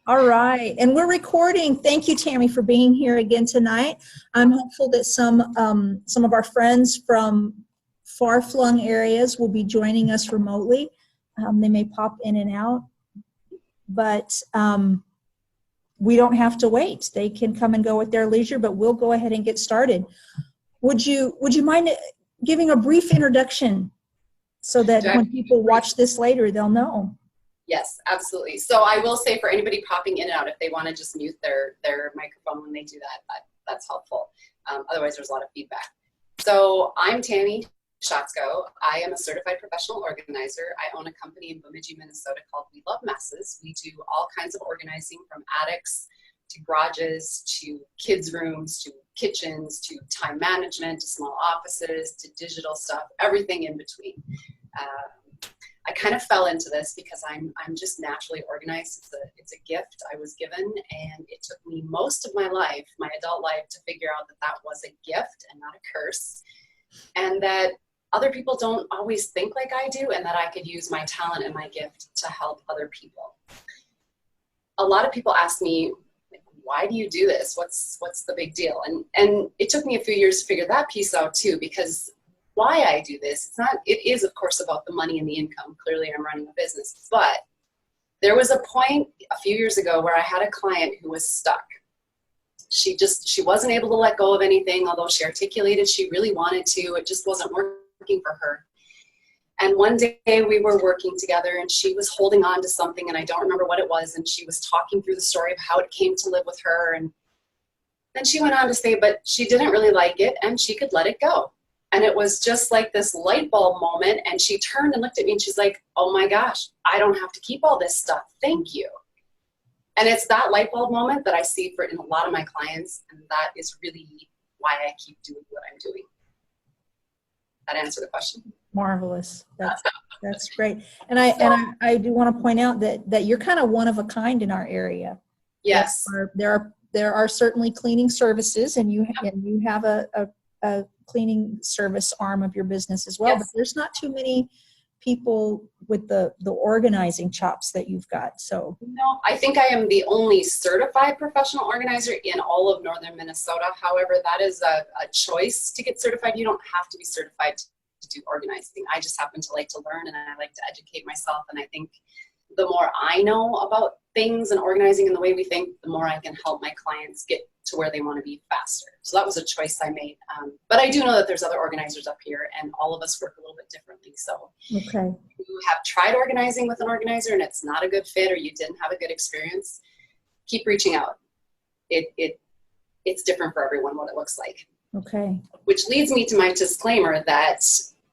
All right, and we're recording. Thank you, Tammy, for being here again tonight. I'm hopeful that some of our friends from far-flung areas will be joining us remotely. They may pop in and out, but we don't have to wait. They can come and go at their leisure, but we'll go ahead and get started. Would you mind giving a brief introduction so that when people watch this later, they'll know? Yes, absolutely. So I will say, for anybody popping in and out, if they want to just mute their microphone when they do that, that's helpful. Otherwise, there's a lot of feedback. So I'm Tammy Schotzko. I am a certified professional organizer. I own a company in Bemidji, Minnesota called We Love Messes. We do all kinds of organizing, from attics to garages to kids' rooms to kitchens to time management to small offices to digital stuff, everything in between. I kind of fell into this because I'm just naturally organized. It's a gift I was given, and it took me most of my life, my adult life, to figure out that that was a gift and not a curse, and that other people don't always think like I do, and that I could use my talent and my gift to help other people. A lot of people ask me, why do you do this? What's the big deal? And it took me a few years to figure that piece out too, because why I do this, it is of course about the money and the income. Clearly I'm running a business, but there was a point a few years ago where I had a client who was stuck. She wasn't able to let go of anything, although she articulated she really wanted to. It just wasn't working for her. And one day we were working together, and she was holding on to something, and I don't remember what it was, and she was talking through the story of how it came to live with her. And then she went on to say, but she didn't really like it and she could let it go. And it was just like this light bulb moment, and she turned and looked at me and she's like, oh my gosh, I don't have to keep all this stuff. Thank you. And it's that light bulb moment that I see in a lot of my clients, and that is really why I keep doing what I'm doing. That answer the question? Marvelous. That's great. And I do want to point out that you're kind of one of a kind in our area. Yes. There are certainly cleaning services, and you have a cleaning service arm of your business as well. Yes. But there's not too many people with the organizing chops that you've got. So no, I think I am the only certified professional organizer in all of northern Minnesota. However, that is a choice to get certified. You don't have to be certified to do organizing. I just happen to like to learn, and I like to educate myself. And I think the more I know about things and organizing and the way we think, the more I can help my clients get to where they want to be faster. So that was a choice I made. But I do know that there's other organizers up here, and all of us work a little bit differently. So okay. If you have tried organizing with an organizer and it's not a good fit, or you didn't have a good experience, keep reaching out. It's different for everyone what it looks like. Okay. Which leads me to my disclaimer that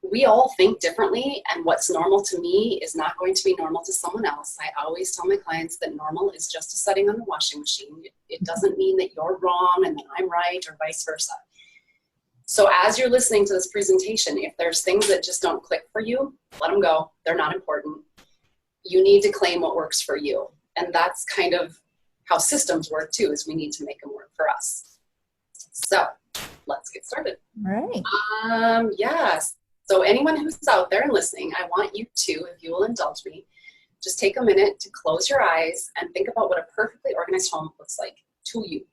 we all think differently, and what's normal to me is not going to be normal to someone else. I always tell my clients that normal is just a setting on the washing machine. It doesn't mean that you're wrong and that I'm right, or vice versa. So as you're listening to this presentation, if there's things that just don't click for you, let them go. They're not important. You need to claim what works for you. And that's kind of how systems work too, is we need to make them work for us. So let's get started. All right. Yes. So anyone who's out there and listening, I want you to, if you will indulge me, just take a minute to close your eyes and think about what a perfectly organized home looks like to you.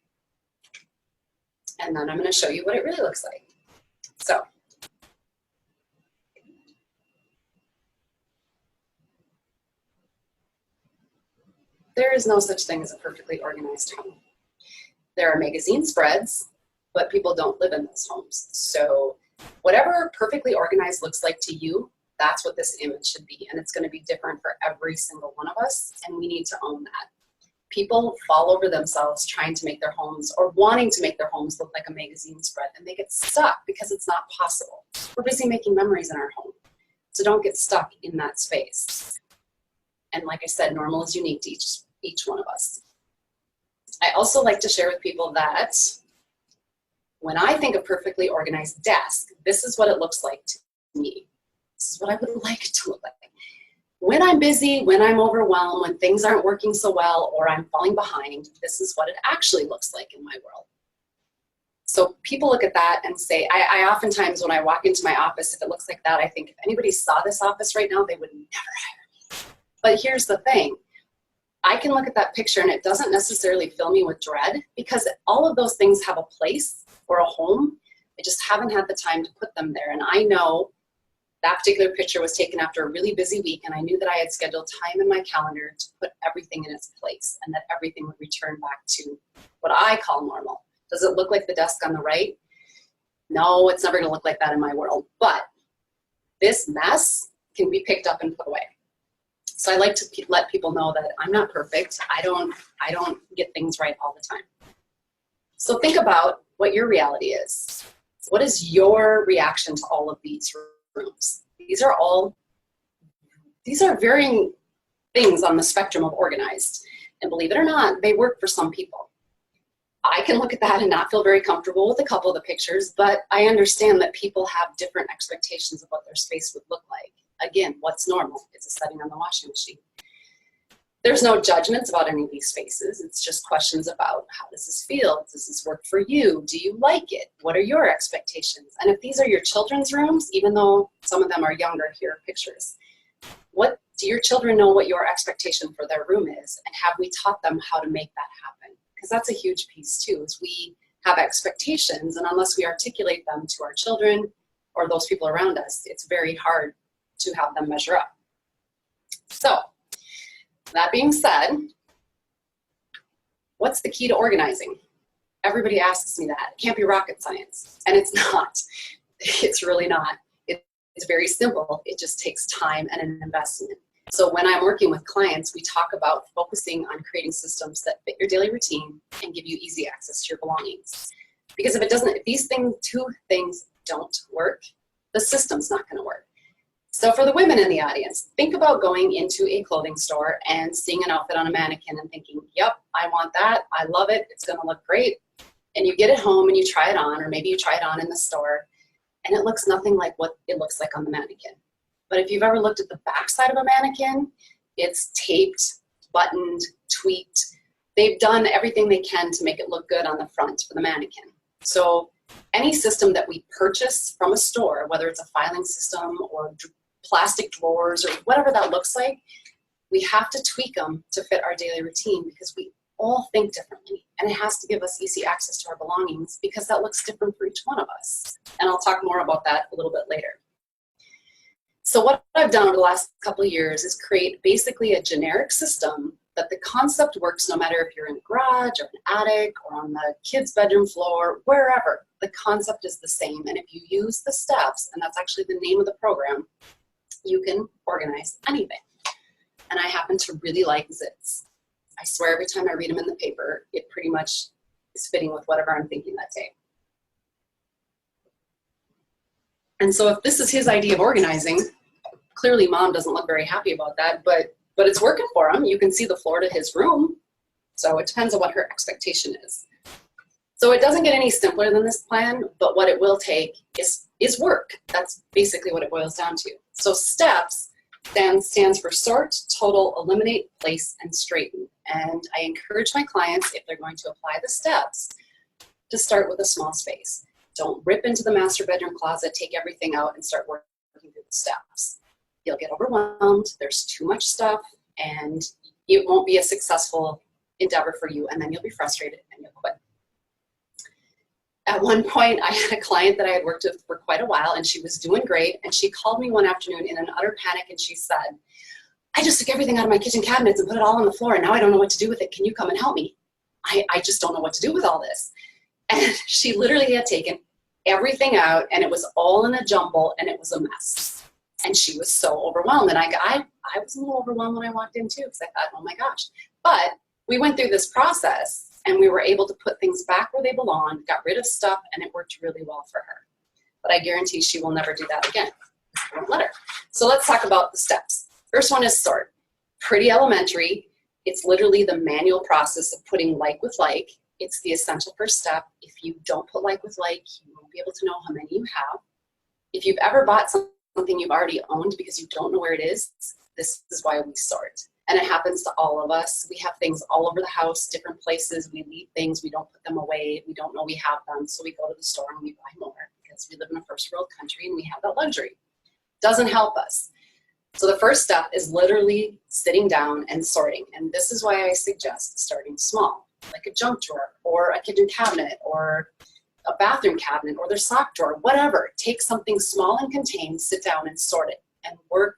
And then I'm going to show you what it really looks like. So there is no such thing as a perfectly organized home. There are magazine spreads, but people don't live in those homes. So whatever perfectly organized looks like to you, that's what this image should be. And it's going to be different for every single one of us, and we need to own that. People fall over themselves trying to make their homes, or wanting to make their homes look like a magazine spread, and they get stuck because it's not possible. We're busy making memories in our home. So don't get stuck in that space. And like I said, normal is unique to each one of us. I also like to share with people that when I think of perfectly organized desk, this is what it looks like to me. This is what I would like it to look like. When I'm busy, when I'm overwhelmed, when things aren't working so well, or I'm falling behind, this is what it actually looks like in my world. So people look at that and say, I oftentimes when I walk into my office, if it looks like that, I think if anybody saw this office right now, they would never hire me. But here's the thing. I can look at that picture and it doesn't necessarily fill me with dread, because all of those things have a place or a home. I just haven't had the time to put them there. And I know that particular picture was taken after a really busy week, and I knew that I had scheduled time in my calendar to put everything in its place and that everything would return back to what I call normal. Does it look like the desk on the right? No, it's never going to look like that in my world. But this mess can be picked up and put away. So I like to let people know that I'm not perfect. I don't get things right all the time. So think about what your reality is. What is your reaction to all of these rooms? These are varying things on the spectrum of organized. And believe it or not, they work for some people. I can look at that and not feel very comfortable with a couple of the pictures, but I understand that people have different expectations of what their space would look like. Again, what's normal? It's a setting on the washing machine. There's no judgments about any of these spaces. It's just questions about, how does this feel? Does this work for you? Do you like it? What are your expectations? And if these are your children's rooms, even though some of them are younger, here are pictures. What do your children know what your expectation for their room is? And have we taught them how to make that happen? Because that's a huge piece too, is we have expectations, and unless we articulate them to our children or those people around us, it's very hard to have them measure up. So, that being said, what's the key to organizing? Everybody asks me that. It can't be rocket science, and it's not. It's really not. It's very simple. It just takes time and an investment. So when I'm working with clients, we talk about focusing on creating systems that fit your daily routine and give you easy access to your belongings. Because if these two things don't work, the system's not going to work. So for the women in the audience, think about going into a clothing store and seeing an outfit on a mannequin and thinking, yep, I want that. I love it. It's going to look great. And you get it home and you try it on, or maybe you try it on in the store, and it looks nothing like what it looks like on the mannequin. But if you've ever looked at the back side of a mannequin, it's taped, buttoned, tweaked. They've done everything they can to make it look good on the front for the mannequin. So any system that we purchase from a store, whether it's a filing system or plastic drawers or whatever that looks like, we have to tweak them to fit our daily routine, because we all think differently, and it has to give us easy access to our belongings, because that looks different for each one of us. And I'll talk more about that a little bit later. So what I've done over the last couple of years is create basically a generic system that the concept works no matter if you're in a garage or an attic or on the kids' bedroom floor, wherever. The concept is the same. And if you use the steps, and that's actually the name of the program, you can organize anything. And I happen to really like zits. I swear every time I read them in the paper, it pretty much is fitting with whatever I'm thinking that day. And so if this is his idea of organizing, clearly mom doesn't look very happy about that, but it's working for him. You can see the floor to his room. So it depends on what her expectation is. So it doesn't get any simpler than this plan, but what it will take is work. That's basically what it boils down to. So STEPS stands for sort, total, eliminate, place, and straighten. And I encourage my clients, if they're going to apply the steps, to start with a small space. Don't rip into the master bedroom closet, take everything out, and start working through the steps. You'll get overwhelmed, there's too much stuff, and it won't be a successful endeavor for you, and then you'll be frustrated and you'll quit. At one point, I had a client that I had worked with for quite a while, and she was doing great, and she called me one afternoon in an utter panic, and she said, I just took everything out of my kitchen cabinets and put it all on the floor, and now I don't know what to do with it. Can you come and help me? I just don't know what to do with all this. And she literally had taken everything out, and it was all in a jumble, and it was a mess. And she was so overwhelmed. And I was a little overwhelmed when I walked in too, because I thought, oh my gosh. But we went through this process, and we were able to put things back where they belonged, got rid of stuff, and it worked really well for her. But I guarantee she will never do that again. I won't let her. So let's talk about the steps. First one is sort. Pretty elementary. It's literally the manual process of putting like with like. It's the essential first step. If you don't put like with like, you won't be able to know how many you have. If you've ever bought something you've already owned because you don't know where it is, this is why we sort. And it happens to all of us. We have things all over the house, different places. We leave things, we don't put them away. We don't know we have them. So we go to the store and we buy more because we live in a first world country and we have that luxury. Doesn't help us. So the first step is literally sitting down and sorting. And this is why I suggest starting small, like a junk drawer or a kitchen cabinet or a bathroom cabinet or their sock drawer, whatever. Take something small and contained, sit down and sort it and work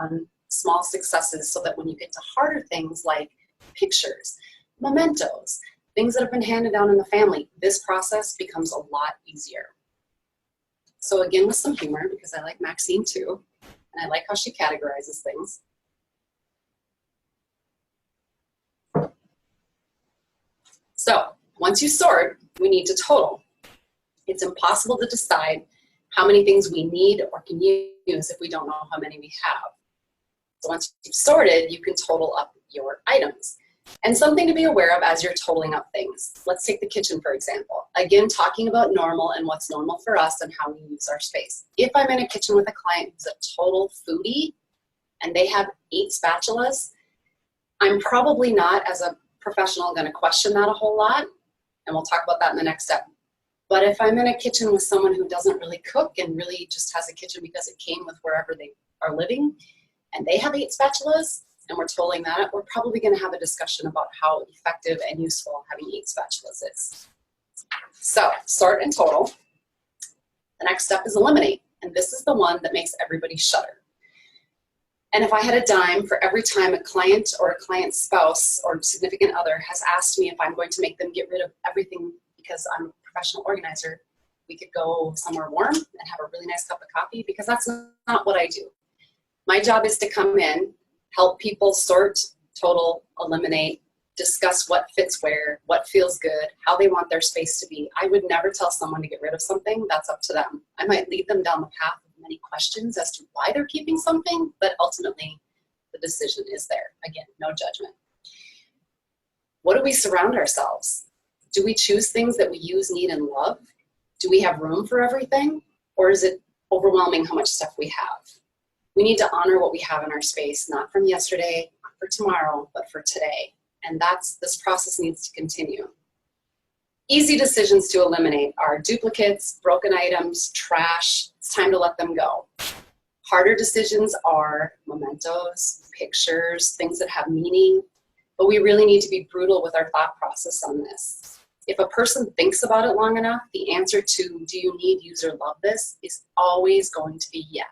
on small successes so that when you get to harder things like pictures, mementos, things that have been handed down in the family, this process becomes a lot easier. So again, with some humor, because I like Maxine too, and I like how she categorizes things. So once you sort, we need to total. It's impossible to decide how many things we need or can use if we don't know how many we have. So once you've sorted, you can total up your items. And something to be aware of as you're totaling up things. Let's take the kitchen, for example. Again, talking about normal and what's normal for us and how we use our space. If I'm in a kitchen with a client who's a total foodie and they have 8 spatulas, I'm probably not, as a professional, going to question that a whole lot. And we'll talk about that in the next step. But if I'm in a kitchen with someone who doesn't really cook and really just has a kitchen because it came with wherever they are living, and they have 8 spatulas, and we're totaling that up, we're probably going to have a discussion about how effective and useful having 8 spatulas is. So, sort and total. The next step is eliminate, and this is the one that makes everybody shudder. And if I had a dime for every time a client or a client's spouse or significant other has asked me if I'm going to make them get rid of everything because I'm a professional organizer, we could go somewhere warm and have a really nice cup of coffee, because that's not what I do. My job is to come in, help people sort, total, eliminate, discuss what fits where, what feels good, how they want their space to be. I would never tell someone to get rid of something. That's up to them. I might lead them down the path of many questions as to why they're keeping something, but ultimately the decision is there. Again, no judgment. What do we surround ourselves? Do we choose things that we use, need, and love? Do we have room for everything? Or is it overwhelming how much stuff we have? We need to honor what we have in our space, not from yesterday, not for tomorrow, but for today. And this process needs to continue. Easy decisions to eliminate are duplicates, broken items, trash. It's time to let them go. Harder decisions are mementos, pictures, things that have meaning, but we really need to be brutal with our thought process on this. If a person thinks about it long enough, the answer to do you need, use, or love this is always going to be yes.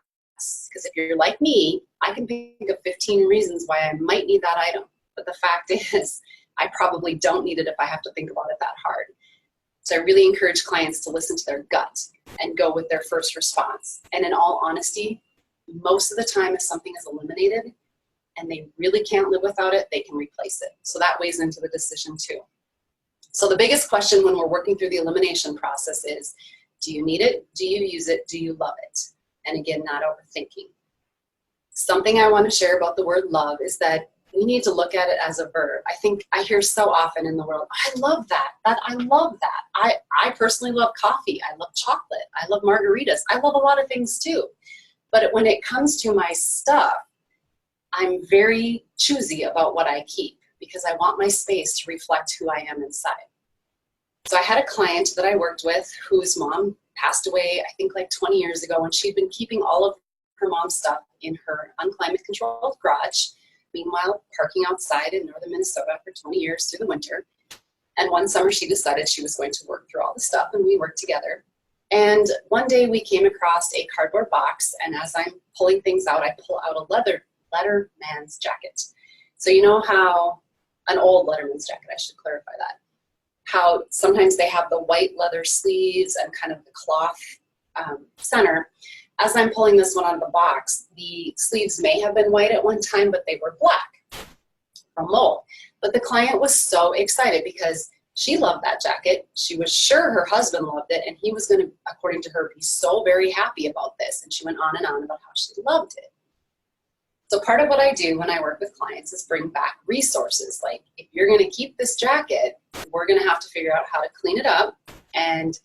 Because if you're like me, I can think of 15 reasons why I might need that item. But the fact is, I probably don't need it if I have to think about it that hard. So I really encourage clients to listen to their gut and go with their first response. And in all honesty, most of the time if something is eliminated and they really can't live without it, they can replace it. So that weighs into the decision too. So the biggest question when we're working through the elimination process is, do you need it? Do you use it? Do you love it? And again, not overthinking. Something I want to share about the word love is that we need to look at it as a verb. I think I hear so often in the world, I love that. I love that. I personally love coffee. I love chocolate. I love margaritas. I love a lot of things too. But when it comes to my stuff, I'm very choosy about what I keep because I want my space to reflect who I am inside. So I had a client that I worked with whose mom passed away, I think like 20 years ago, and she'd been keeping all of her mom's stuff in her unclimate controlled garage. Meanwhile, parking outside in northern Minnesota for 20 years through the winter. And one summer she decided she was going to work through all the stuff, and we worked together. And one day we came across a cardboard box, and as I'm pulling things out, I pull out a letterman's jacket. So you know how, an old letterman's jacket, I should clarify that, how sometimes they have the white leather sleeves and kind of the cloth center. As I'm pulling this one out of the box, the sleeves may have been white at one time, but they were black from mold. But the client was so excited because she loved that jacket. She was sure her husband loved it, and he was going to, according to her, be so very happy about this. And she went on and on about how she loved it. So part of what I do when I work with clients is bring back resources. Like, if you're going to keep this jacket, we're going to have to figure out how to clean it up. And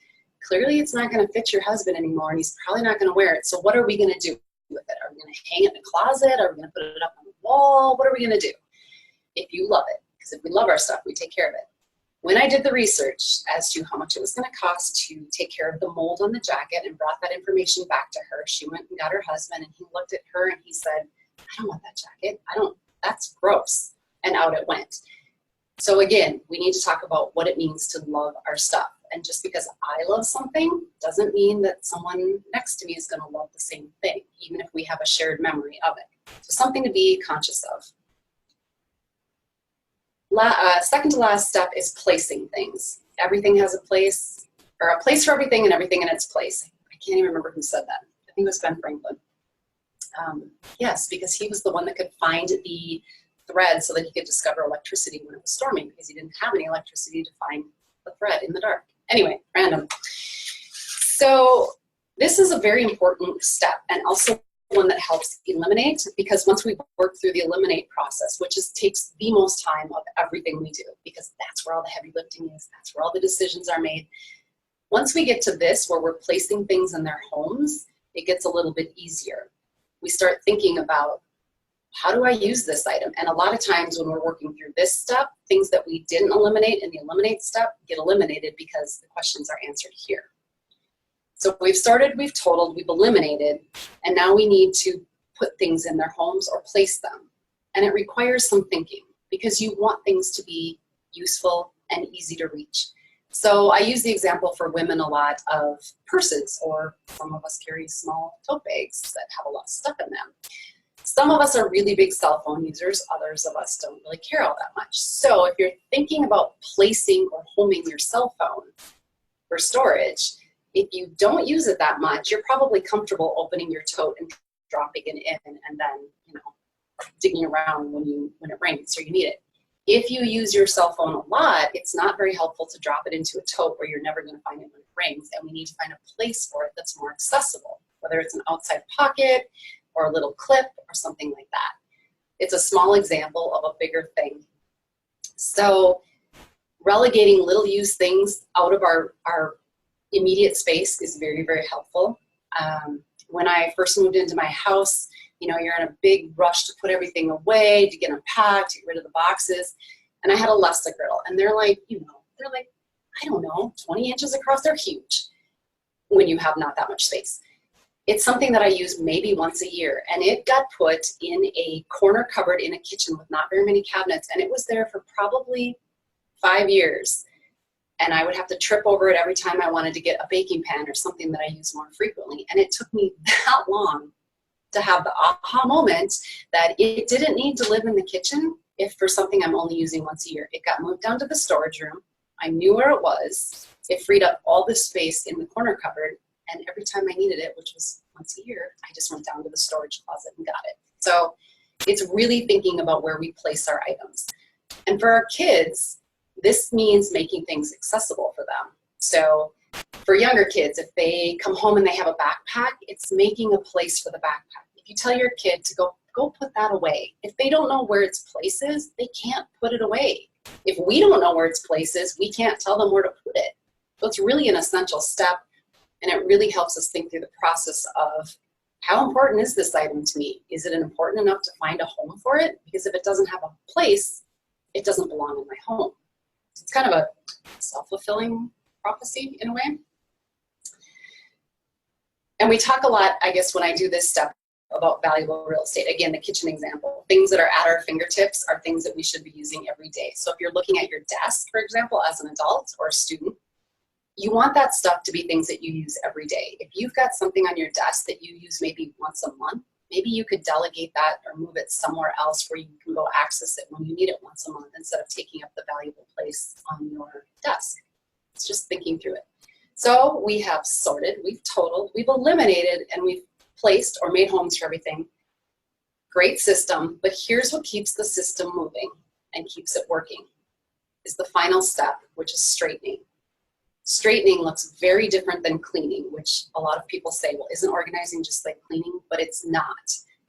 clearly it's not going to fit your husband anymore, and he's probably not going to wear it. So what are we going to do with it? Are we going to hang it in the closet? Are we going to put it up on the wall? What are we going to do? If you love it, because if we love our stuff, we take care of it. When I did the research as to how much it was going to cost to take care of the mold on the jacket and brought that information back to her, she went and got her husband, and he looked at her and he said, I don't want that jacket. That's gross. And out it went. So again, we need to talk about what it means to love our stuff. And just because I love something doesn't mean that someone next to me is going to love the same thing, even if we have a shared memory of it. So something to be conscious of. Second to last step is placing things. Everything has a place, or a place for everything and everything in its place. I can't even remember who said that. I think it was Ben Franklin. Yes, because he was the one that could find the thread so that he could discover electricity when it was storming, because he didn't have any electricity to find the thread in the dark. Anyway, random. So this is a very important step, and also one that helps eliminate, because once we work through the eliminate process, which takes the most time of everything we do, because that's where all the heavy lifting is, that's where all the decisions are made. Once we get to this, where we're placing things in their homes, it gets a little bit easier. We start thinking about, how do I use this item? And a lot of times when we're working through this step, things that we didn't eliminate in the eliminate step get eliminated because the questions are answered here. So we've started, we've totaled, we've eliminated, and now we need to put things in their homes or place them. And it requires some thinking, because you want things to be useful and easy to reach. So I use the example for women a lot of purses, or some of us carry small tote bags that have a lot of stuff in them. Some of us are really big cell phone users, others of us don't really care all that much. So if you're thinking about placing or homing your cell phone for storage, if you don't use it that much, you're probably comfortable opening your tote and dropping it in, and then, digging around when it rains or you need it. If you use your cell phone a lot, it's not very helpful to drop it into a tote where you're never going to find it when it rains, and we need to find a place for it that's more accessible, whether it's an outside pocket or a little clip or something like that. It's a small example of a bigger thing. So relegating little used things out of our immediate space is very, very helpful. When I first moved into my house, you're in a big rush to put everything away, to get unpacked, to get rid of the boxes. And I had a Lesta griddle, and they're like, I don't know, 20 inches across. They're huge when you have not that much space. It's something that I use maybe once a year, and it got put in a corner cupboard in a kitchen with not very many cabinets, and it was there for probably 5 years. And I would have to trip over it every time I wanted to get a baking pan or something that I use more frequently. And it took me that long to have the aha moment that it didn't need to live in the kitchen if for something I'm only using once a year. It got moved down to the storage room. I knew where it was. It freed up all the space in the corner cupboard. And every time I needed it, which was once a year, I just went down to the storage closet and got it. So it's really thinking about where we place our items. And for our kids, this means making things accessible for them. So for younger kids, if they come home and they have a backpack, it's making a place for the backpack. If you tell your kid to go put that away, if they don't know where its place is, they can't put it away. If we don't know where its place is, we can't tell them where to put it. So it's really an essential step. And it really helps us think through the process of, how important is this item to me? Is it important enough to find a home for it? Because if it doesn't have a place, it doesn't belong in my home. It's kind of a self-fulfilling prophecy in a way. And we talk a lot, I guess, when I do this step about valuable real estate. Again, the kitchen example. Things that are at our fingertips are things that we should be using every day. So if you're looking at your desk, for example, as an adult or a student, you want that stuff to be things that you use every day. If you've got something on your desk that you use maybe once a month, maybe you could delegate that or move it somewhere else where you can go access it when you need it once a month instead of taking up the valuable place on your desk. It's just thinking through it. So we have sorted, we've totaled, we've eliminated, and we've placed or made homes for everything. Great system, but here's what keeps the system moving and keeps it working, is the final step, which is straightening. Straightening looks very different than cleaning, which a lot of people say, well, isn't organizing just like cleaning? But it's not.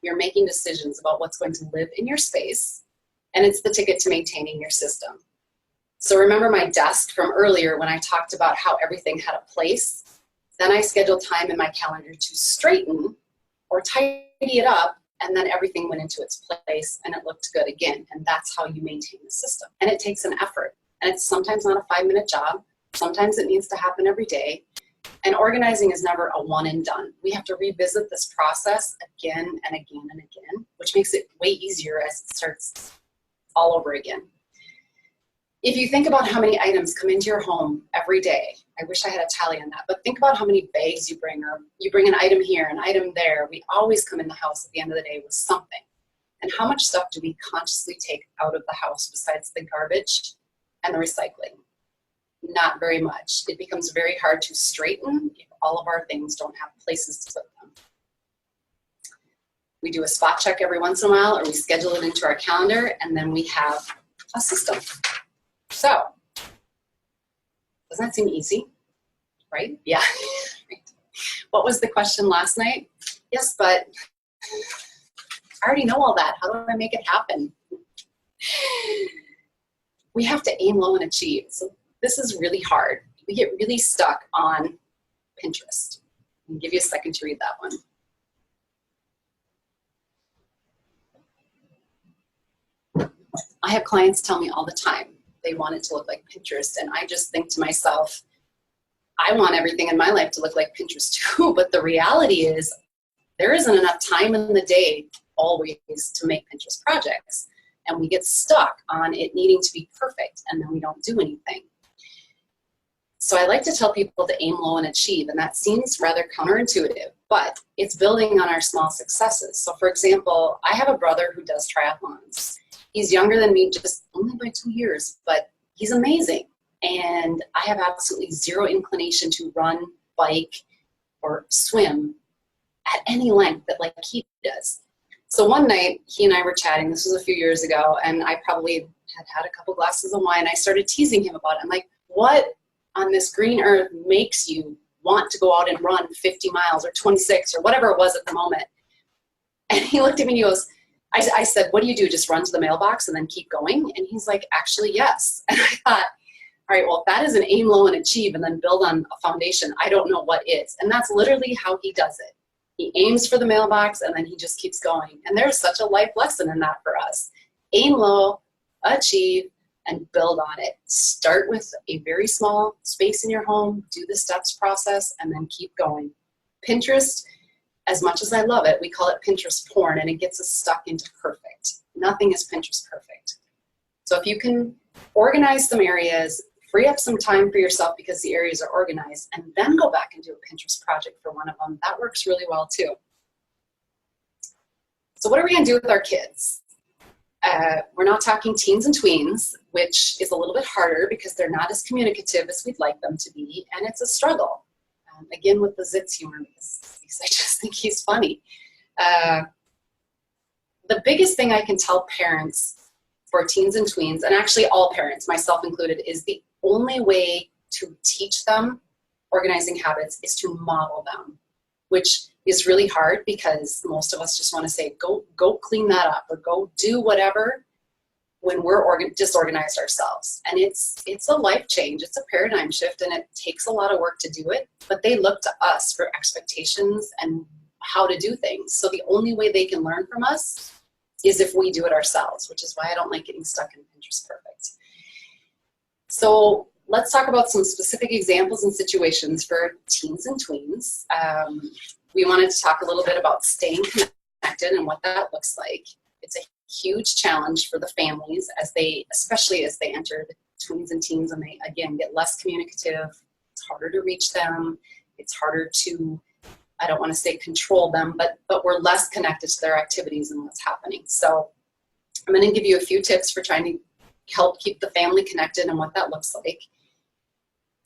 You're making decisions about what's going to live in your space, and it's the ticket to maintaining your system. So remember my desk from earlier when I talked about how everything had a place? Then I scheduled time in my calendar to straighten or tidy it up, and then everything went into its place and it looked good again. And that's how you maintain the system. And it takes an effort. And it's sometimes not a 5-minute job. Sometimes it needs to happen every day. And organizing is never a one and done. We have to revisit this process again and again and again, which makes it way easier as it starts all over again. If you think about how many items come into your home every day, I wish I had a tally on that, but think about how many bags you bring, or you bring an item here, an item there. We always come in the house at the end of the day with something. And how much stuff do we consciously take out of the house besides the garbage and the recycling? Not very much. It becomes very hard to straighten if all of our things don't have places to put them. We do a spot check every once in a while, or we schedule it into our calendar, and then we have a system. So, doesn't that seem easy, right? Yeah. What was the question last night? Yes, but I already know all that. How do I make it happen? We have to aim low and achieve. So this is really hard. We get really stuck on Pinterest. I'll give you a second to read that one. I have clients tell me all the time they want it to look like Pinterest, and I just think to myself, I want everything in my life to look like Pinterest too, but the reality is there isn't enough time in the day always to make Pinterest projects, and we get stuck on it needing to be perfect, and then we don't do anything. So I like to tell people to aim low and achieve, and that seems rather counterintuitive, but it's building on our small successes. So for example, I have a brother who does triathlons. He's younger than me, just only by 2 years, but he's amazing. And I have absolutely zero inclination to run, bike, or swim at any length that like he does. So one night, he and I were chatting, this was a few years ago, and I probably had a couple glasses of wine. I started teasing him about it. I'm like, what on this green earth makes you want to go out and run 50 miles or 26 or whatever it was at the moment? And he looked at me and he goes, I said, what do you do? Just run to the mailbox and then keep going? And he's like, actually, yes. And I thought, all right, well, if that is an aim low and achieve and then build on a foundation, I don't know what is. And that's literally how he does it. He aims for the mailbox and then he just keeps going. And there's such a life lesson in that for us. Aim low, achieve, and build on it. Start with a very small space in your home, do the steps process, and then keep going. Pinterest, as much as I love it, we call it Pinterest porn, and it gets us stuck into perfect. Nothing is Pinterest perfect. So if you can organize some areas, free up some time for yourself because the areas are organized, and then go back and do a Pinterest project for one of them, that works really well too. So what are we gonna do with our kids? We're not talking teens and tweens, which is a little bit harder because they're not as communicative as we'd like them to be, and it's a struggle. Again, with the Zitz humor, because I just think he's funny. The biggest thing I can tell parents for teens and tweens, and actually all parents, myself included, is the only way to teach them organizing habits is to model them, which is really hard because most of us just want to say, go clean that up or go do whatever when we're disorganized ourselves. And it's a life change, it's a paradigm shift, and it takes a lot of work to do it, but they look to us for expectations and how to do things. So the only way they can learn from us is if we do it ourselves, which is why I don't like getting stuck in Pinterest perfect. So let's talk about some specific examples and situations for teens and tweens. We wanted to talk a little bit about staying connected and what that looks like. It's a huge challenge for the families especially as they enter the tweens and teens, and they again get less communicative. It's harder to reach them. It's harder to, I don't want to say control them, but we're less connected to their activities and what's happening. So I'm going to give you a few tips for trying to help keep the family connected and what that looks like.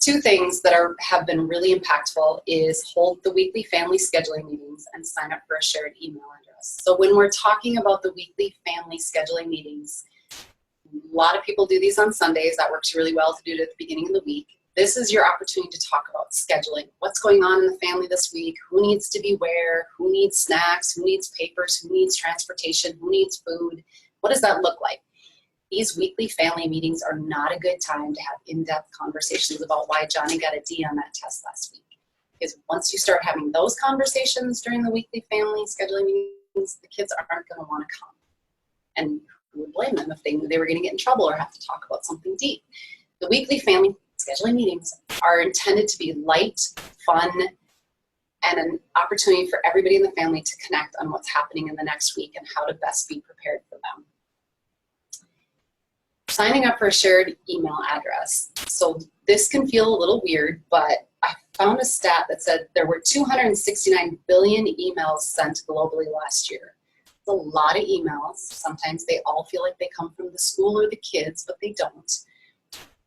Two things that have been really impactful is hold the weekly family scheduling meetings and sign up for a shared email address. So when we're talking about the weekly family scheduling meetings, a lot of people do these on Sundays. That works really well to do it at the beginning of the week. This is your opportunity to talk about scheduling. What's going on in the family this week? Who needs to be where? Who needs snacks? Who needs papers? Who needs transportation? Who needs food? What does that look like? These weekly family meetings are not a good time to have in-depth conversations about why Johnny got a D on that test last week. Because once you start having those conversations during the weekly family scheduling meetings, the kids aren't going to want to come. And who would blame them if they knew they were going to get in trouble or have to talk about something deep? The weekly family scheduling meetings are intended to be light, fun, and an opportunity for everybody in the family to connect on what's happening in the next week and how to best be prepared for them. Signing up for a shared email address. So this can feel a little weird, but I found a stat that said there were 269 billion emails sent globally last year. It's a lot of emails. Sometimes they all feel like they come from the school or the kids, but they don't.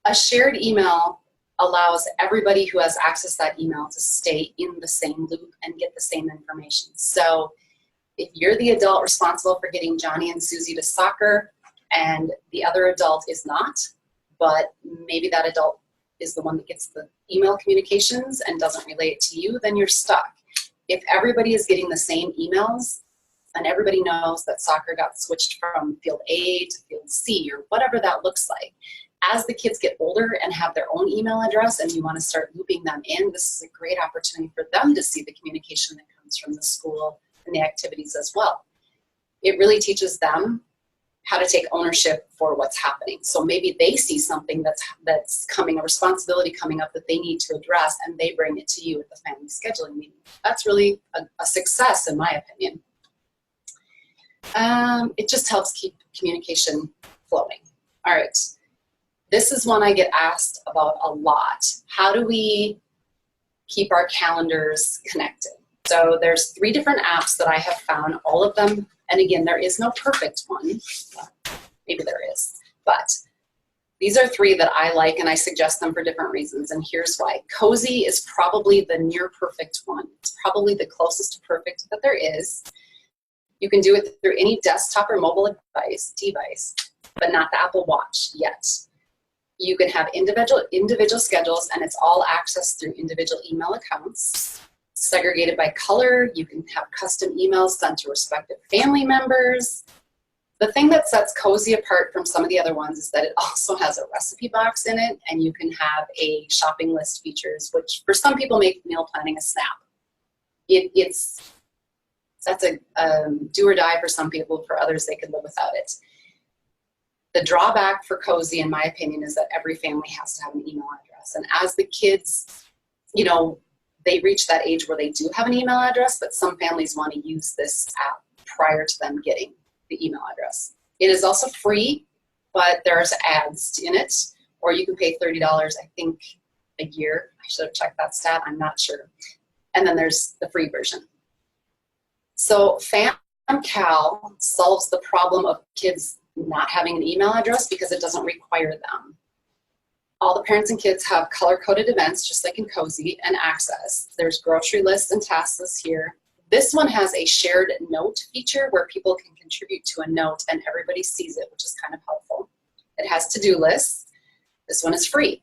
A shared email allows everybody who has access to that email to stay in the same loop and get the same information. So if you're the adult responsible for getting Johnny and Susie to soccer and the other adult is not, but maybe that adult is the one that gets the email communications and doesn't relay it to you, then you're stuck. If everybody is getting the same emails and everybody knows that soccer got switched from field A to field C or whatever that looks like, as the kids get older and have their own email address and you want to start looping them in, this is a great opportunity for them to see the communication that comes from the school and the activities as well. It really teaches them how to take ownership for what's happening. So maybe they see something that's coming, a responsibility coming up that they need to address, and they bring it to you at the family scheduling meeting. That's really a success, in my opinion. It just helps keep communication flowing. All right. This is one I get asked about a lot. How do we keep our calendars connected? So there's 3 different apps that I have found, all of them, and again, there is no perfect one. Maybe there is, but these are 3 that I like, and I suggest them for different reasons, and here's why. Cozy is probably the near perfect one. It's probably the closest to perfect that there is. You can do it through any desktop or mobile device, but not the Apple Watch yet. You can have individual schedules, and it's all accessed through individual email accounts. Segregated by color, you can have custom emails sent to respective family members. The thing that sets Cozy apart from some of the other ones is that it also has a recipe box in it, and you can have a shopping list features, which for some people make meal planning a snap. That's a do or die for some people. For others, they could live without it. The drawback for Cozy, in my opinion, is that every family has to have an email address. And as the kids, they reach that age where they do have an email address, but some families want to use this app prior to them getting the email address. It is also free, but there's ads in it, or you can pay $30, I think, a year. I should have checked that stat. I'm not sure. And then there's the free version. So FamCal solves the problem of kids not having an email address because it doesn't require them. All the parents and kids have color-coded events, just like in Cozy, and access. There's grocery lists and task lists here. This one has a shared note feature where people can contribute to a note and everybody sees it, which is kind of helpful. It has to-do lists. This one is free,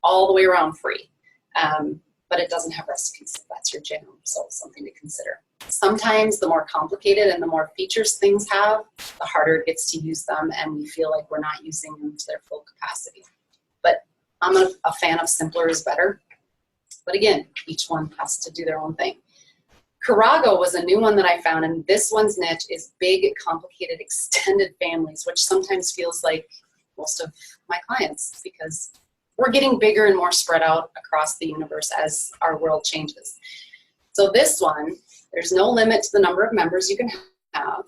all the way around free. But it doesn't have recipes. That's your general result, something to consider. Sometimes the more complicated and the more features things have, the harder it gets to use them, and we feel like we're not using them to their full capacity. But I'm a fan of simpler is better. But again, each one has to do their own thing. Carago was a new one that I found, and this one's niche is big, complicated, extended families, which sometimes feels like most of my clients, because we're getting bigger and more spread out across the universe as our world changes. So this one, there's no limit to the number of members you can have.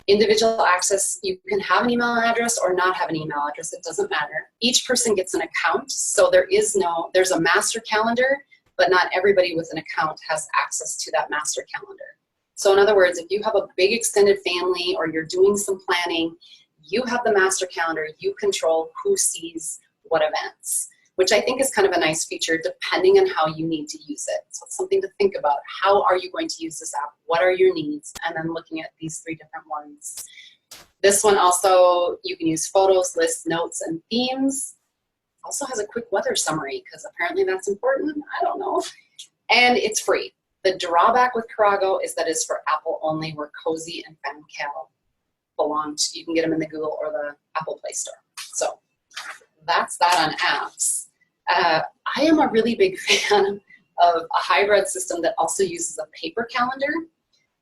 Individual access, you can have an email address or not have an email address, it doesn't matter. Each person gets an account, so there's a master calendar, but not everybody with an account has access to that master calendar. So in other words, if you have a big extended family or you're doing some planning, you have the master calendar, you control who sees what events, which I think is kind of a nice feature depending on how you need to use it. So it's something to think about. How are you going to use this app? What are your needs? And then looking at these 3 different ones. This one also, you can use photos, lists, notes, and themes. Also has a quick weather summary because apparently that's important. I don't know. And it's free. The drawback with Carago is that it's for Apple only, where Cozy and FamCal belong to. You can get them in the Google or the Apple Play Store. So that's that on apps. I am a really big fan of a hybrid system that also uses a paper calendar.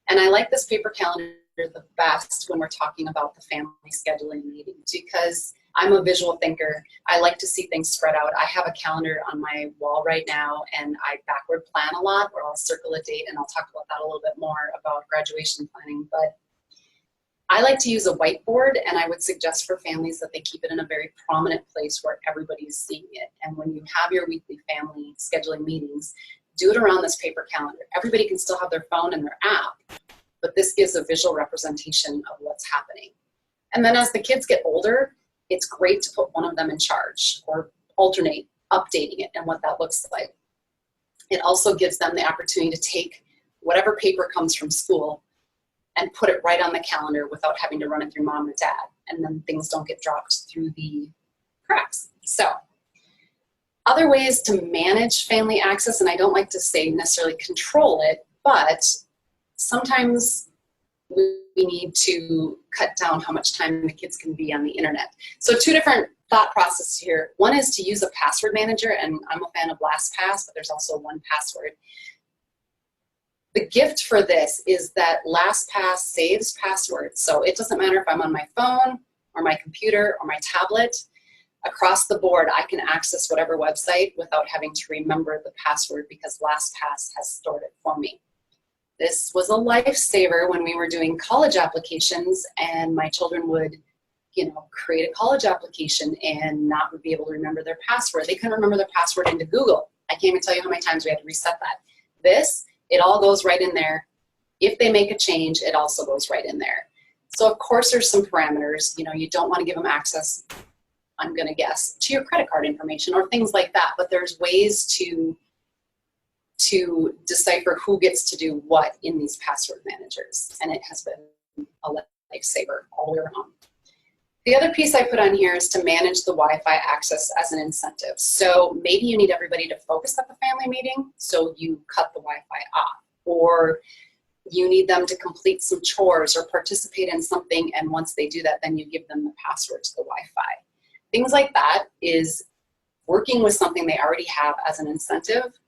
And I like this paper calendar the best when we're talking about the family scheduling meetings, because I'm a visual thinker. I like to see things spread out. I have a calendar on my wall right now, and I backward plan a lot, or I'll circle a date, and I'll talk about that a little bit more about graduation planning. But I like to use a whiteboard, and I would suggest for families that they keep it in a very prominent place where everybody is seeing it. And when you have your weekly family scheduling meetings, do it around this paper calendar. Everybody can still have their phone and their app, but this gives a visual representation of what's happening. And then as the kids get older, it's great to put one of them in charge or alternate updating it and what that looks like. It also gives them the opportunity to take whatever paper comes from school and put it right on the calendar without having to run it through mom or dad, and then things don't get dropped through the cracks. So, other ways to manage family access, and I don't like to say necessarily control it, but sometimes we need to cut down how much time the kids can be on the internet. So 2 different thought processes here. One is to use a password manager, and I'm a fan of LastPass, but there's also 1Password. The gift for this is that LastPass saves passwords. So it doesn't matter if I'm on my phone or my computer or my tablet. Across the board, I can access whatever website without having to remember the password because LastPass has stored it for me. This was a lifesaver when we were doing college applications, and my children would, create a college application and not be able to remember their password. They couldn't remember their password into Google. I can't even tell you how many times we had to reset that. This, it all goes right in there. If they make a change, it also goes right in there. So of course there's some parameters. You don't want to give them access, I'm going to guess, to your credit card information or things like that. But there's ways to decipher who gets to do what in these password managers. And it has been a lifesaver all the way around. The other piece I put on here is to manage the Wi-Fi access as an incentive. So maybe you need everybody to focus at the family meeting, so you cut the Wi-Fi off. Or you need them to complete some chores or participate in something, and once they do that, then you give them the password to the Wi-Fi. Things like that is working with something they already have as an incentive,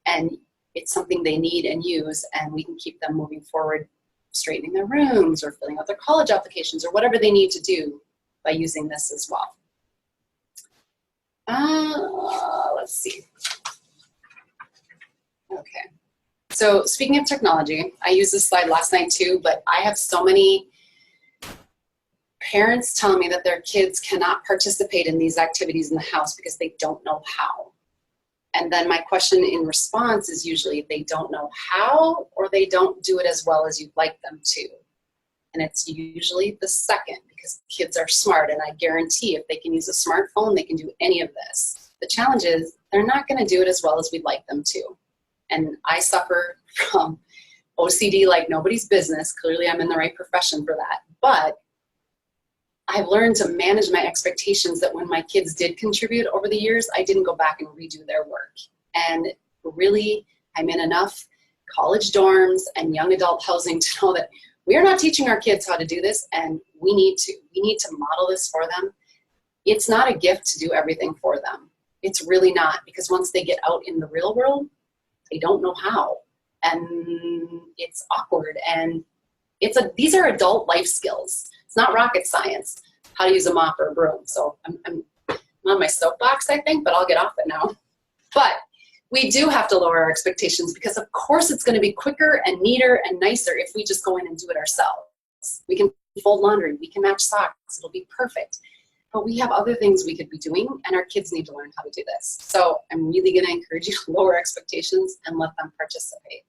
and it's something they need and use, and we can keep them moving forward, straightening their rooms or filling out their college applications or whatever they need to do by using this as well. Let's see. Okay. So speaking of technology, I used this slide last night too, but I have so many parents telling me that their kids cannot participate in these activities in the house because they don't know how. And then my question in response is usually they don't know how, or they don't do it as well as you'd like them to. And it's usually the second, because kids are smart, and I guarantee if they can use a smartphone, they can do any of this. The challenge is they're not going to do it as well as we'd like them to. And I suffer from OCD like nobody's business. Clearly I'm in the right profession for that. But I've learned to manage my expectations that when my kids did contribute over the years, I didn't go back and redo their work. And really, I'm in enough college dorms and young adult housing to know that we are not teaching our kids how to do this, and we need to. We need to model this for them. It's not a gift to do everything for them. It's really not, because once they get out in the real world, they don't know how. And it's awkward, and these are adult life skills. It's not rocket science, how to use a mop or a broom. So I'm on my soapbox, I think, but I'll get off it now. But we do have to lower our expectations, because of course it's going to be quicker and neater and nicer if we just go in and do it ourselves. We can fold laundry, we can match socks, it'll be perfect. But we have other things we could be doing, and our kids need to learn how to do this. So I'm really going to encourage you to lower expectations and let them participate.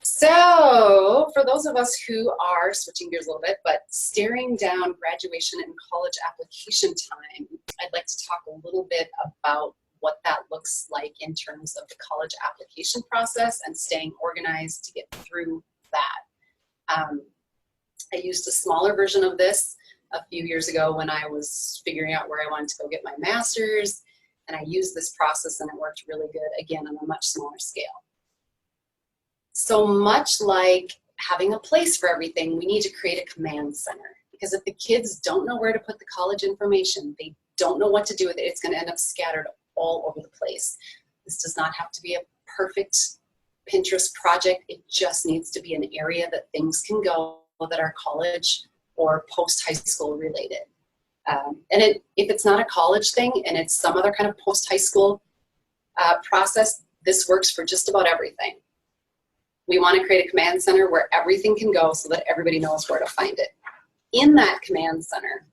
So for those of us who are switching gears a little bit, but staring down graduation and college application time, I'd like to talk a little bit about what that looks like in terms of the college application process and staying organized to get through that. I used a smaller version of this a few years ago when I was figuring out where I wanted to go get my master's, and I used this process and it worked really good, again, on a much smaller scale. So much like having a place for everything, we need to create a command center, because if the kids don't know where to put the college information, they don't know what to do with it, it's going to end up scattered all over the place. This does not have to be a perfect Pinterest project. It just needs to be an area that things can go that are college or post-high school related. If it's not a college thing and it's some other kind of post-high school process, this works for just about everything. We want to create a command center where everything can go so that everybody knows where to find it. In that command center,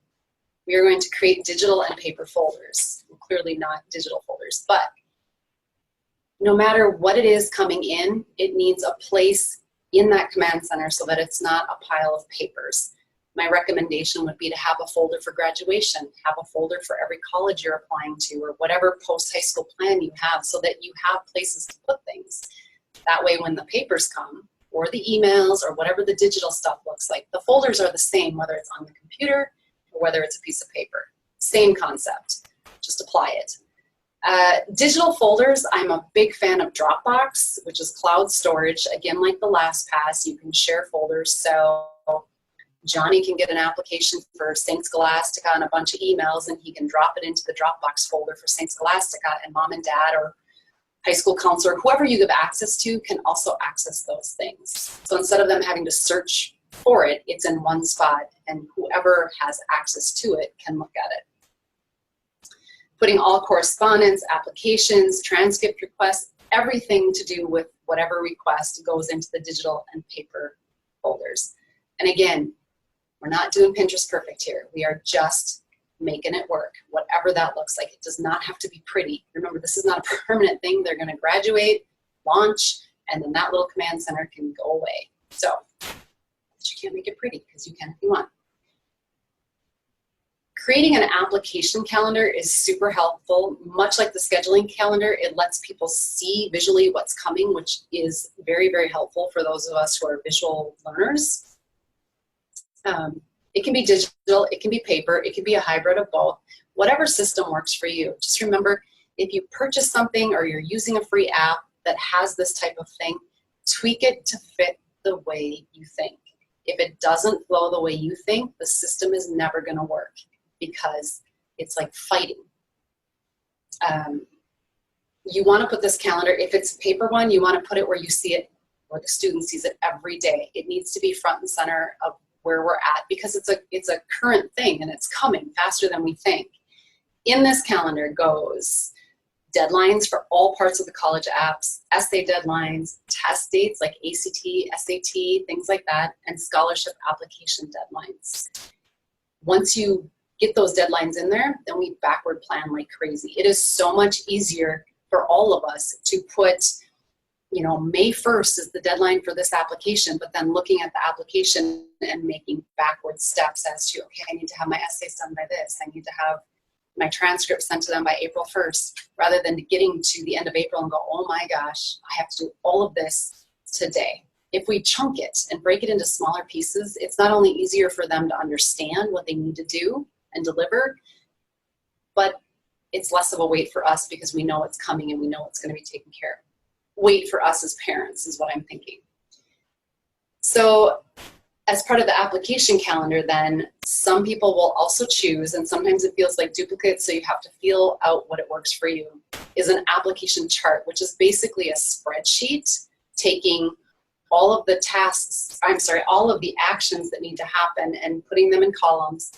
we are going to create digital and paper folders. Clearly not digital folders, but no matter what it is coming in, it needs a place in that command center so that it's not a pile of papers. My recommendation would be to have a folder for graduation, have a folder for every college you're applying to, or whatever post-high school plan you have, so that you have places to put things. That way when the papers come, or the emails, or whatever the digital stuff looks like, the folders are the same, whether it's on the computer or whether it's a piece of paper. Same concept, just apply it. Digital folders, I'm a big fan of Dropbox, which is cloud storage. Again, like the LastPass, you can share folders. So Johnny can get an application for St. Scholastica and a bunch of emails, and he can drop it into the Dropbox folder for St. Scholastica, and mom and dad or high school counselor, whoever you give access to, can also access those things. So instead of them having to search for it, it's in one spot, and whoever has access to it can look at it. Putting all correspondence, applications, transcript requests, everything to do with whatever request goes into the digital and paper folders. And again, we're not doing Pinterest perfect here. We are just making it work, whatever that looks like. It does not have to be pretty. Remember, this is not a permanent thing. They're going to graduate, launch, and then that little command center can go away. So you can't make it pretty, because you can if you want. Creating an application calendar is super helpful. Much like the scheduling calendar, it lets people see visually what's coming, which is very, very helpful for those of us who are visual learners. It can be digital, it can be paper, it can be a hybrid of both. Whatever system works for you. Just remember, if you purchase something or you're using a free app that has this type of thing, tweak it to fit the way you think. If it doesn't flow the way you think, the system is never going to work, because it's like fighting. You want to put this calendar, if it's a paper one, you want to put it where you see it, where the student sees it every day. It needs to be front and center of where we're at, because it's a current thing and it's coming faster than we think. In this calendar goes deadlines for all parts of the college apps, essay deadlines, test dates like ACT, SAT, things like that, and scholarship application deadlines. Once you get those deadlines in there, then we backward plan like crazy. It is so much easier for all of us to put, you know, May 1st is the deadline for this application, but then looking at the application and making backward steps as to, okay, I need to have my essays done by this. I need to have my transcript sent to them by April 1st, rather than getting to the end of April and go, oh my gosh, I have to do all of this today. If we chunk it and break it into smaller pieces, it's not only easier for them to understand what they need to do and deliver, but it's less of a wait for us, because we know it's coming and we know it's going to be taken care of. Wait for us as parents is what I'm thinking. So as part of the application calendar, then some people will also choose, and sometimes it feels like duplicates, so you have to feel out what it works for you, is an application chart, which is basically a spreadsheet taking all of the tasks, all of the actions that need to happen and putting them in columns,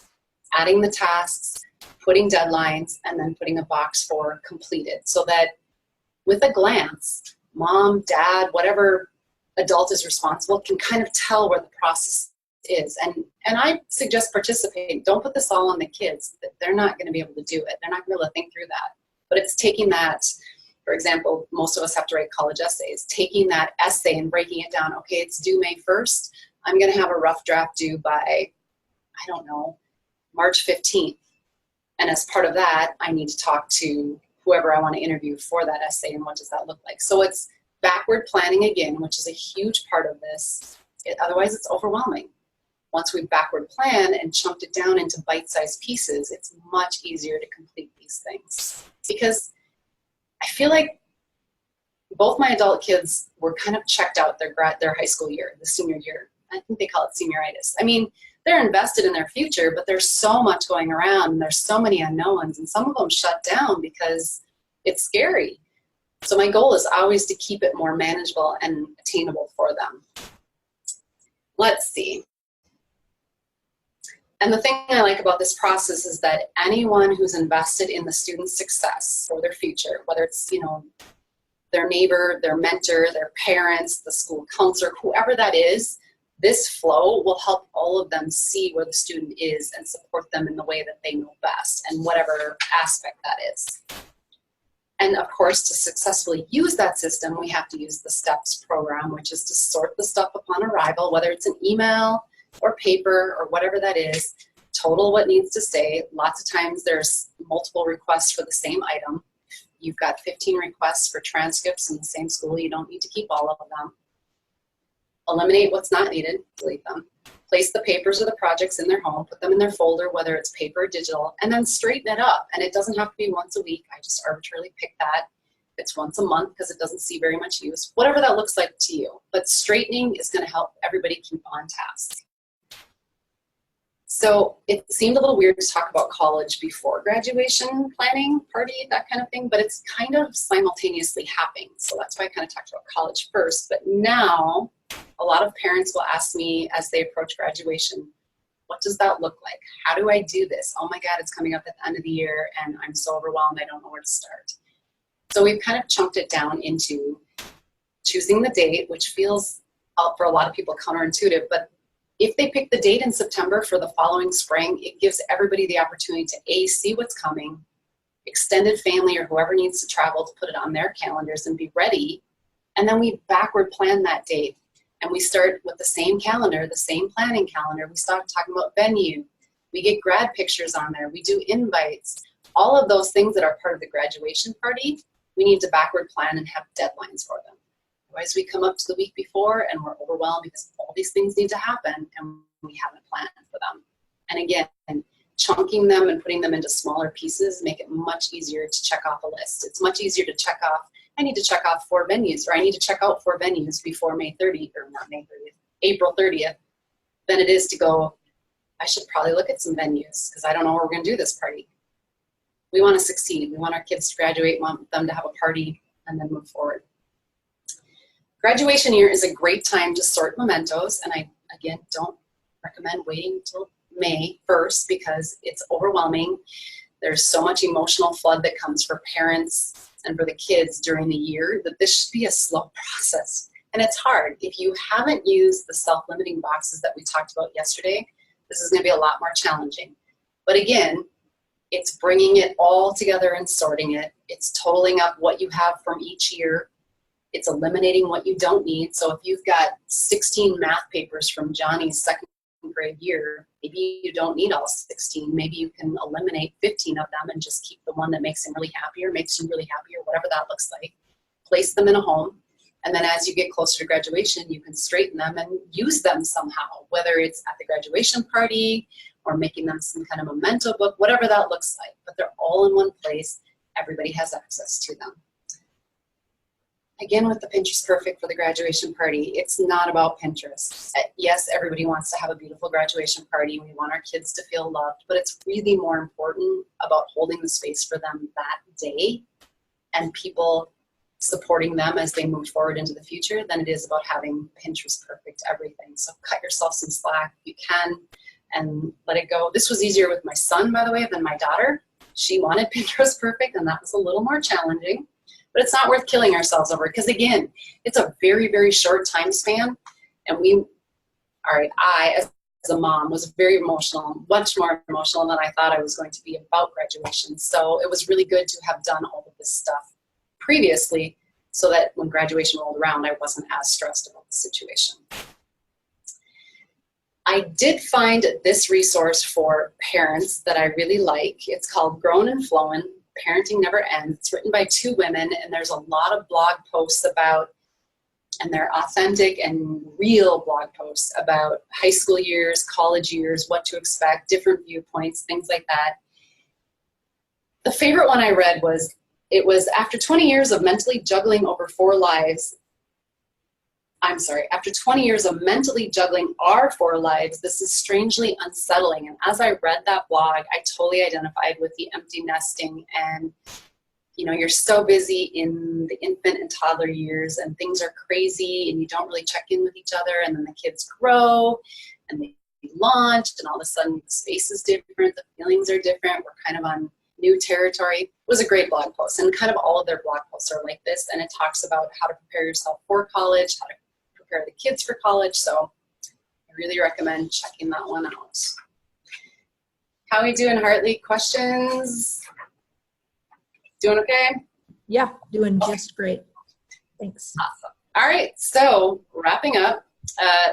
adding the tasks, putting deadlines, and then putting a box for completed, so that with a glance, mom, dad, whatever adult is responsible can kind of tell where the process is. And I suggest participating. Don't put this all on the kids. They're not going to be able to do it. They're not going to be able to think through that. But it's taking that, for example, most of us have to write college essays, taking that essay and breaking it down. Okay, it's due May 1st. I'm going to have a rough draft due by, I don't know, March 15th. And as part of that, I need to talk to whoever I want to interview for that essay, and what does that look like. So it's backward planning again, which is a huge part of this. Otherwise, it's overwhelming. Once we backward plan and chunked it down into bite-sized pieces, it's much easier to complete these things. Because I feel like both my adult kids were kind of checked out their high school year, the senior year. I think they call it senioritis. I mean, they're invested in their future, but there's so much going around, and there's so many unknowns, and some of them shut down because it's scary. So my goal is always to keep it more manageable and attainable for them. Let's see. And the thing I like about this process is that anyone who's invested in the student's success or their future, whether it's, their neighbor, their mentor, their parents, the school counselor, whoever that is, this flow will help all of them see where the student is and support them in the way that they know best and whatever aspect that is. And of course, to successfully use that system, we have to use the STEPS program, which is to sort the stuff upon arrival, whether it's an email or paper or whatever that is, total what needs to stay. Lots of times there's multiple requests for the same item. You've got 15 requests for transcripts in the same school. You don't need to keep all of them. Eliminate what's not needed, delete them. Place the papers or the projects in their home, put them in their folder, whether it's paper or digital, and then straighten it up. And it doesn't have to be once a week. I just arbitrarily pick that. It's once a month because it doesn't see very much use. Whatever that looks like to you. But straightening is going to help everybody keep on task. So it seemed a little weird to talk about college before graduation planning, party, that kind of thing, but it's kind of simultaneously happening. So that's why I kind of talked about college first. But now a lot of parents will ask me as they approach graduation, what does that look like? How do I do this? Oh my God, it's coming up at the end of the year and I'm so overwhelmed, I don't know where to start. So we've kind of chunked it down into choosing the date, which feels for a lot of people counterintuitive, but if they pick the date in September for the following spring, it gives everybody the opportunity to A, see what's coming, extended family or whoever needs to travel to put it on their calendars and be ready. And then we backward plan that date. And we start with the same calendar, the same planning calendar. We start talking about venue. We get grad pictures on there. We do invites. All of those things that are part of the graduation party, we need to backward plan and have deadlines for them. Otherwise, we come up to the week before and we're overwhelmed because all these things need to happen and we haven't planned for them. And again, chunking them and putting them into smaller pieces make it much easier to check off a list. It's much easier to check off, I need to check off 4 venues, or I need to check out 4 venues before April 30th, than it is to go, I should probably look at some venues because I don't know where we're going to do this party. We want to succeed. We want our kids to graduate, want them to have a party, and then move forward. Graduation year is a great time to sort mementos, and I, again, don't recommend waiting until May 1st because it's overwhelming. There's so much emotional flood that comes for parents and for the kids during the year that this should be a slow process. And it's hard. If you haven't used the self-limiting boxes that we talked about yesterday, this is going to be a lot more challenging. But again, it's bringing it all together and sorting it. It's totaling up what you have from each year. It's eliminating what you don't need. So if you've got 16 math papers from Johnny's second grade year, maybe you don't need all 16. Maybe you can eliminate 15 of them and just keep the one that makes him really happy or makes you really happy or whatever that looks like. Place them in a home. And then as you get closer to graduation, you can straighten them and use them somehow, whether it's at the graduation party or making them some kind of memento book, whatever that looks like. But they're all in one place. Everybody has access to them. Again, with the Pinterest Perfect for the graduation party, it's not about Pinterest. Yes, everybody wants to have a beautiful graduation party. We want our kids to feel loved, but it's really more important about holding the space for them that day and people supporting them as they move forward into the future than it is about having Pinterest Perfect everything. So cut yourself some slack if you can and let it go. This was easier with my son, by the way, than my daughter. She wanted Pinterest Perfect, and that was a little more challenging. But it's not worth killing ourselves over because, again, it's a very, very short time span. And I, as a mom, was very emotional, much more emotional than I thought I was going to be about graduation. So it was really good to have done all of this stuff previously so that when graduation rolled around, I wasn't as stressed about the situation. I did find this resource for parents that I really like. It's called Grown and Flowin'. Parenting Never Ends. It's written by 2 women, and there's a lot of blog posts about, and they're authentic and real blog posts about high school years, college years, what to expect, different viewpoints, things like that. The favorite one I read was, it was after 20 years of mentally juggling over 4 lives, after 20 years of mentally juggling our 4 lives, this is strangely unsettling. And as I read that blog, I totally identified with the empty nesting and, you're so busy in the infant and toddler years and things are crazy and you don't really check in with each other and then the kids grow and they launched, and all of a sudden the space is different, the feelings are different, we're kind of on new territory. It was a great blog post, and kind of all of their blog posts are like this, and it talks about how to prepare yourself for college, how to prepare the kids for college, so I really recommend checking that one out. How we doing, Hartley? Questions? Doing okay? Yeah, doing just great. Thanks. Awesome. All right, so wrapping up,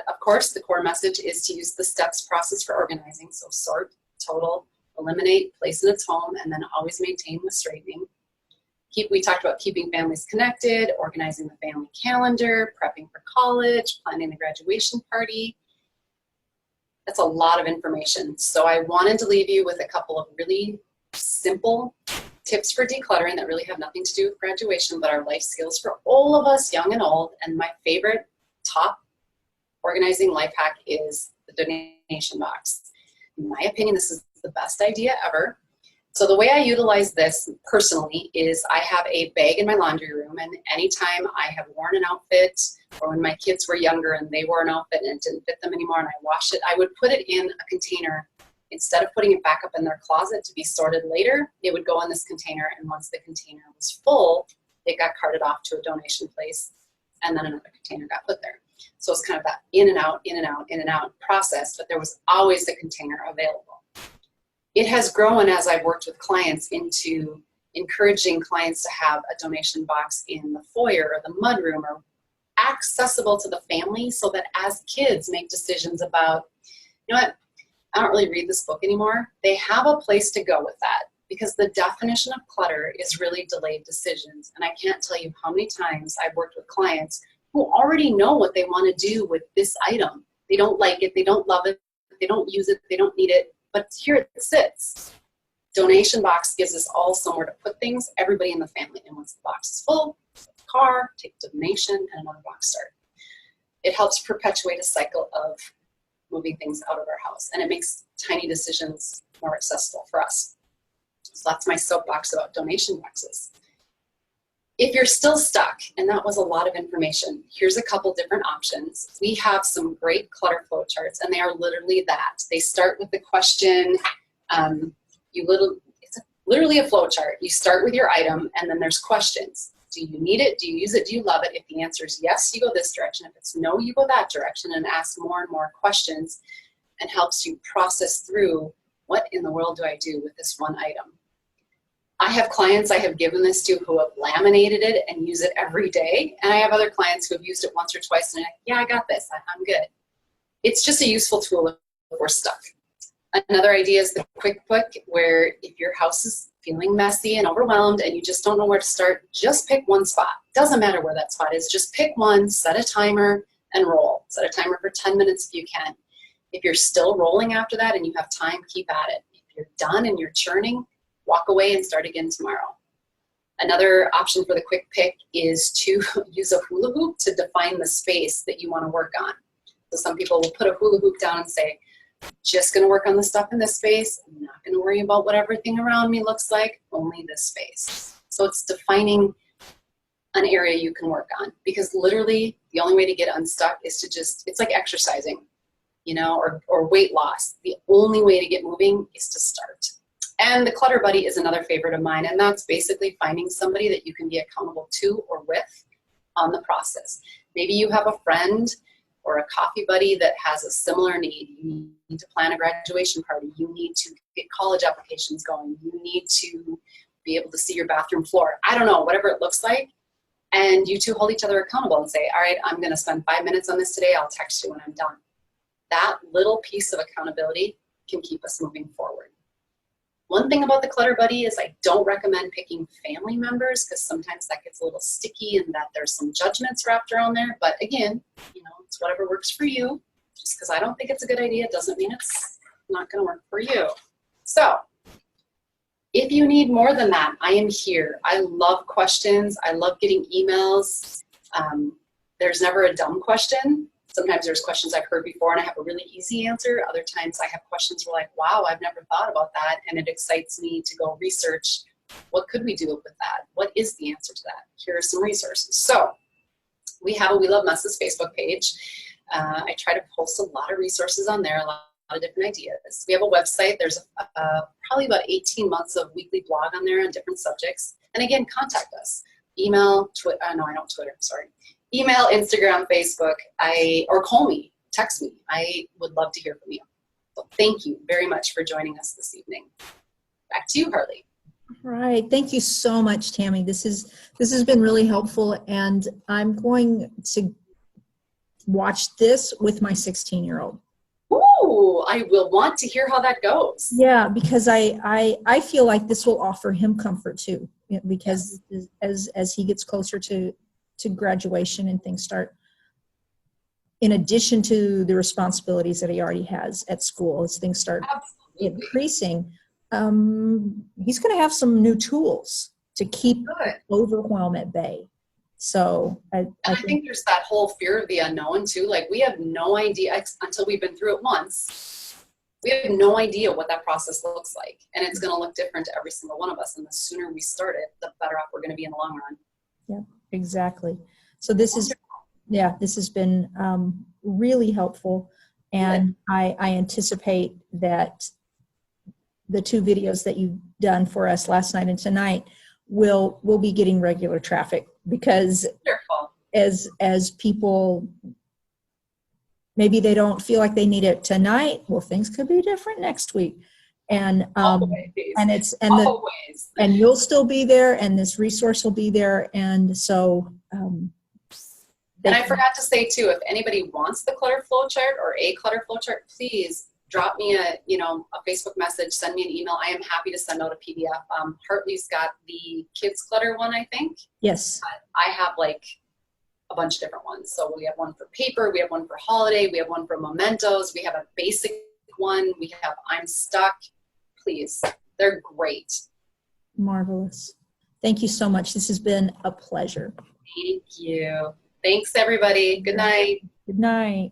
of course, the core message is to use the steps process for organizing. So sort, total, eliminate, place in its home, and then always maintain with straightening. We talked about keeping families connected, organizing the family calendar, prepping for college, planning the graduation party. That's a lot of information. So I wanted to leave you with a couple of really simple tips for decluttering that really have nothing to do with graduation, but are life skills for all of us, young and old. And my favorite top organizing life hack is the donation box. In my opinion, this is the best idea ever. So the way I utilize this personally is I have a bag in my laundry room, and anytime I have worn an outfit, or when my kids were younger and they wore an outfit and it didn't fit them anymore and I washed it, I would put it in a container. Instead of putting it back up in their closet to be sorted later, it would go in this container, and once the container was full, it got carted off to a donation place, and then another container got put there. So it's kind of that in and out, in and out, in and out process, but there was always a container available. It has grown as I've worked with clients into encouraging clients to have a donation box in the foyer or the mudroom, or accessible to the family, so that as kids make decisions about, you know what, I don't really read this book anymore, they have a place to go with that, because the definition of clutter is really delayed decisions. And I can't tell you how many times I've worked with clients who already know what they want to do with this item. They don't like it, they don't love it, they don't use it, they don't need it, but here it sits. Donation box gives us all somewhere to put things, everybody in the family. And once the box is full, the car, take the donation, and another box start. It helps perpetuate a cycle of moving things out of our house, and it makes tiny decisions more accessible for us. So that's my soapbox about donation boxes. If you're still stuck, and that was a lot of information, here's a couple different options. We have some great clutter flow charts, and they are literally that. They start with the question, it's literally a flow chart. You start with your item, and then there's questions. Do you need it? Do you use it? Do you love it? If the answer is yes, you go this direction. If it's no, you go that direction, and ask more and more questions, and helps you process through, what in the world do I do with this one item? I have clients I have given this to who have laminated it and use it every day, and I have other clients who have used it once or twice and are like, yeah, I got this, I'm good. It's just a useful tool if we're stuck. Another idea is the quick pick, where if your house is feeling messy and overwhelmed and you just don't know where to start, just pick one spot. Doesn't matter where that spot is, just pick one, set a timer, and roll. Set a timer for 10 minutes if you can. If you're still rolling after that and you have time, keep at it. If you're done and you're churning, walk away and start again tomorrow. Another option for the quick pick is to use a hula hoop to define the space that you want to work on. So some people will put a hula hoop down and say, just going to work on the stuff in this space. I'm not going to worry about what everything around me looks like, only this space. So it's defining an area you can work on, because literally the only way to get unstuck is to just, it's like exercising, you know, or weight loss. The only way to get moving is to start. And the Clutter Buddy is another favorite of mine, and that's basically finding somebody that you can be accountable to or with on the process. Maybe you have a friend or a coffee buddy that has a similar need. You need to plan a graduation party. You need to get college applications going. You need to be able to see your bathroom floor. I don't know, whatever it looks like. And you two hold each other accountable and say, all right, I'm going to spend 5 minutes on this today. I'll text you when I'm done. That little piece of accountability can keep us moving forward. One thing about the Clutter Buddy is I don't recommend picking family members, because sometimes that gets a little sticky and that there's some judgments wrapped around there. But again, you know, it's whatever works for you. Just because I don't think it's a good idea doesn't mean it's not going to work for you. So if you need more than that, I am here. I love questions. I love getting emails. There's never a dumb question. Sometimes there's questions I've heard before and I have a really easy answer. Other times I have questions where like, wow, I've never thought about that. And it excites me to go research, what could we do with that? What is the answer to that? Here are some resources. So we have a We Love Messes Facebook page. I try to post a lot of resources on there, a lot of different ideas. We have a website. There's probably about 18 months of weekly blog on there on different subjects. And again, contact us. Email, no, I don't Twitter, sorry. Email, Instagram, Facebook, or call me, text me. I would love to hear from you. So thank you very much for joining us this evening. Back to you, Harley. All right. Thank you so much, Tammy. This has been really helpful, and I'm going to watch this with my 16-year-old. Ooh, I will want to hear how that goes. Yeah, because I feel like this will offer him comfort too, because as he gets closer to graduation and things start, in addition to the responsibilities that he already has at school, as things start increasing, he's going to have some new tools to keep overwhelm at bay. So I think there's that whole fear of the unknown too. Like, we have no idea until we've been through it once. We have no idea what that process looks like, and it's going to look different to every single one of us. And the sooner we start it, the better off we're going to be in the long run. Yeah, exactly. So this has been really helpful, and I anticipate that the 2 videos that you've done for us last night and tonight will be getting regular traffic, because as people, maybe they don't feel like they need it tonight. Well, things could be different next week, and and you'll still be there, and this resource will be there, and so. And I forgot to say too, if anybody wants the Clutter flowchart or a Clutter flowchart, please drop me a Facebook message, send me an email. I am happy to send out a PDF. Hartley's got the kids Clutter one, I think. Yes. I have like a bunch of different ones. So we have one for paper, we have one for holiday, we have one for mementos, we have a basic one, we have I'm Stuck. Please, they're great. Marvelous. Thank you so much. This has been a pleasure. Thank you. Thanks, everybody. Good night. Good night.